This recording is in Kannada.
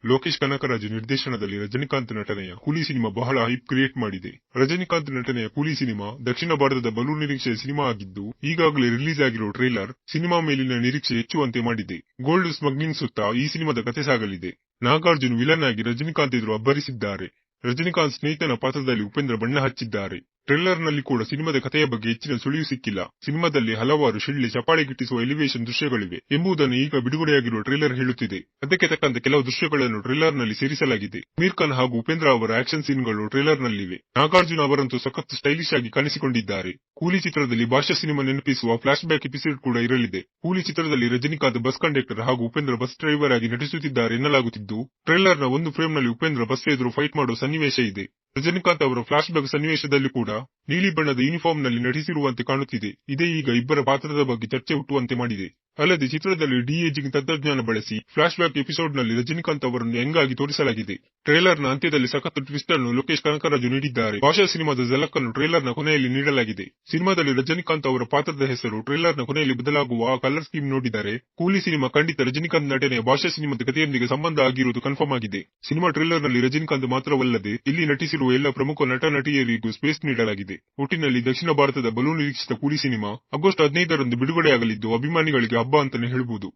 ಲೋಕೇಶ್ ಕನಕರಾಜು ನಿರ್ದೇಶನದಲ್ಲಿ ರಜನಿಕಾಂತ್ ನಟನೆಯ ಕೂಲಿ ಸಿನಿಮಾ ಬಹಳ ಹೈಪ್ ಕ್ರಿಯೇಟ್ ಮಾಡಿದೆ. ರಜನಿಕಾಂತ್ ನಟನೆಯ ಕೂಲಿ ಸಿನಿಮಾ ದಕ್ಷಿಣ ಭಾರತದ ಬಲು ನಿರೀಕ್ಷೆಯ ಸಿನಿಮಾ ಆಗಿದ್ದು, ಈಗಾಗಲೇ ರಿಲೀಸ್ ಆಗಿರೋ ಟ್ರೇಲರ್ ಸಿನಿಮಾ ಮೇಲಿನ ನಿರೀಕ್ಷೆ ಹೆಚ್ಚುವಂತೆ ಮಾಡಿದೆ. ಗೋಲ್ಡ್ ಸ್ಮಗ್ಲಿಂಗ್ ಸುತ್ತ ಈ ಸಿನಿಮಾದ ಕಥೆ ಸಾಗಲಿದೆ. ನಾಗಾರ್ಜುನ್ ವಿಲನ್ ಆಗಿ ರಜನಿಕಾಂತ್ ಎದುರು ಅಬ್ಬರಿಸಿದ್ದಾರೆ. ರಜನಿಕಾಂತ್ ಸ್ನೇಹಿತನ ಪಾತ್ರದಲ್ಲಿ ಉಪೇಂದ್ರ ಬಣ್ಣ ಹಚ್ಚಿದ್ದಾರೆ. ಟ್ರೇಲರ್ ನಲ್ಲಿ ಕೂಡ ಸಿನಿಮಾದ ಕಥೆಯ ಬಗ್ಗೆ ಹೆಚ್ಚಿನ ಸುಳಿವು ಸಿಕ್ಕಿಲ್ಲ. ಸಿನಿಮಾದಲ್ಲಿ ಹಲವಾರು ಶಿಳ್ಳೆ ಚಪಾಳೆ ಗಿಟ್ಟಿಸುವ ಎಲಿವೇಶನ್ ದೃಶ್ಯಗಳಿವೆ ಎಂಬುದನ್ನು ಈಗ ಬಿಡುಗಡೆಯಾಗಿರುವ ಟ್ರೇಲರ್ ಹೇಳುತ್ತಿದೆ. ಅದಕ್ಕೆ ತಕ್ಕಂತೆ ಕೆಲವು ದೃಶ್ಯಗಳನ್ನು ಟ್ರೇಲರ್ ನಲ್ಲಿ ಸೇರಿಸಲಾಗಿದೆ. ಅಮೀರ್ ಖಾನ್ ಹಾಗೂ ಉಪೇಂದ್ರ ಅವರ ಆಕ್ಷನ್ ಸೀನ್ ಗಳು ಟ್ರೇಲರ್ ನಲ್ಲಿವೆ. ನಾಗಾರ್ಜುನ ಅವರಂತೂ ಸಖತ್ ಸ್ಟೈಲಿಶ್ ಆಗಿ ಕಾಣಿಸಿಕೊಂಡಿದ್ದಾರೆ. ಕೂಲಿ ಚಿತ್ರದಲ್ಲಿ ಭಾಷಾ ಸಿನಿಮಾ ನೆನಪಿಸುವ ಫ್ಲಾಶ್ ಬ್ಯಾಕ್ ಎಪಿಸೋಡ್ ಕೂಡ ಇರಲಿದೆ. ಕೂಲಿ ಚಿತ್ರದಲ್ಲಿ ರಜನಿಕಾಂತ್ ಬಸ್ ಕಂಡಕ್ಟರ್ ಹಾಗೂ ಉಪೇಂದ್ರ ಬಸ್ ಡ್ರೈವರ್ ಆಗಿ ನಟಿಸುತ್ತಿದ್ದಾರೆ ಎನ್ನಲಾಗುತ್ತಿದ್ದು, ಟ್ರೇಲರ್ ನ ಒಂದು ಫ್ರೇಮ್ ನಲ್ಲಿ ಉಪೇಂದ್ರ ಬಸ್ ಎದುರು ಫೈಟ್ ಮಾಡುವ ಸನ್ನಿವೇಶ ಇದೆ. ರಜನಿಕಾಂತ್ ಅವರ ಫ್ಲಾಶ್ ಬ್ಯಾಕ್ ಸನ್ನಿವೇಶದಲ್ಲಿ ಕೂಡ ನೀಲಿ ಬಣ್ಣದ ಯೂನಿಫಾರ್ಮ್ ನಲ್ಲಿ ನಟಿಸಿರುವಂತೆ ಕಾಣುತ್ತಿದೆ. ಇದೇ ಈಗ ಇಬ್ಬರ ಪಾತ್ರದ ಬಗ್ಗೆ ಚರ್ಚೆ ಹುಟ್ಟುವಂತೆ ಮಾಡಿದೆ. ಅಲ್ಲದೆ ಚಿತ್ರದಲ್ಲಿ ಡಿ-ಏಜಿಂಗ್ ತಂತ್ರಜ್ಞಾನ ಬಳಸಿ ಫ್ಲಾಶ್ ಬ್ಯಾಕ್ ಎಪಿಸೋಡ್ ನಲ್ಲಿ ರಜನಿಕಾಂತ್ ಅವರನ್ನು ಯಂಗ್ ಆಗಿ ತೋರಿಸಲಾಗಿದೆ. ಟ್ರೇಲರ್ ನ ಅಂತ್ಯದಲ್ಲಿ ಸಖತ್ ಟ್ವಿಸ್ಟ್ ಅನ್ನು ಲೋಕೇಶ್ ಕನಕರಾಜು ನೀಡಿದ್ದಾರೆ. ಭಾಷಾ ಸಿನಿಮಾದ ಝಲಕ್ ಅನ್ನು ಟ್ರೇಲರ್ ನ ಕೊನೆಯಲ್ಲಿ ನೀಡಲಾಗಿದೆ. ಸಿನಿಮಾದಲ್ಲಿ ರಜನಿಕಾಂತ್ ಅವರ ಪಾತ್ರದ ಹೆಸರು ಟ್ರೇಲರ್ ನ ಕೊನೆಯಲ್ಲಿ ಬದಲಾಗುವ ಕಲರ್ ಸ್ಕೀಮ್ ನೋಡಿದರೆ ಕೂಲಿ ಸಿನಿಮಾ ಖಂಡಿತ ರಜನಿಕಾಂತ್ ನಟನೆಯ ಭಾಷಾ ಸಿನಿಮಾದ ಕಥೆಯೊಂದಿಗೆ ಸಂಬಂಧ ಆಗಿರುವುದು ಕನ್ಫರ್ಮ್ ಆಗಿದೆ. ಸಿನಿಮಾ ಟ್ರೇಲರ್ ನಲ್ಲಿ ರಜನಿಕಾಂತ್ ಮಾತ್ರವಲ್ಲದೆ ಇಲ್ಲಿ ನಟಿಸಿರುವ ಎಲ್ಲ ಪ್ರಮುಖ ನಟ ನಟಿಯರಿಗೂ ಸ್ಪೇಸ್ ನೀಡಲಾಗಿದೆ. ಒಟ್ಟಿನಲ್ಲಿ ದಕ್ಷಿಣ ಭಾರತದ ಬಲು ನಿರೀಕ್ಷಿತ ಕೂಲಿ ಸಿನಿಮಾ ಆಗಸ್ಟ್ 15ರಂದು ಬಿಡುಗಡೆಯಾಗಲಿದ್ದು, ಅಭಿಮಾನಿಗಳಿಗೆ ಹಬ್ಬ ಅಂತಾನೆ ಹೇಳಬಹುದು.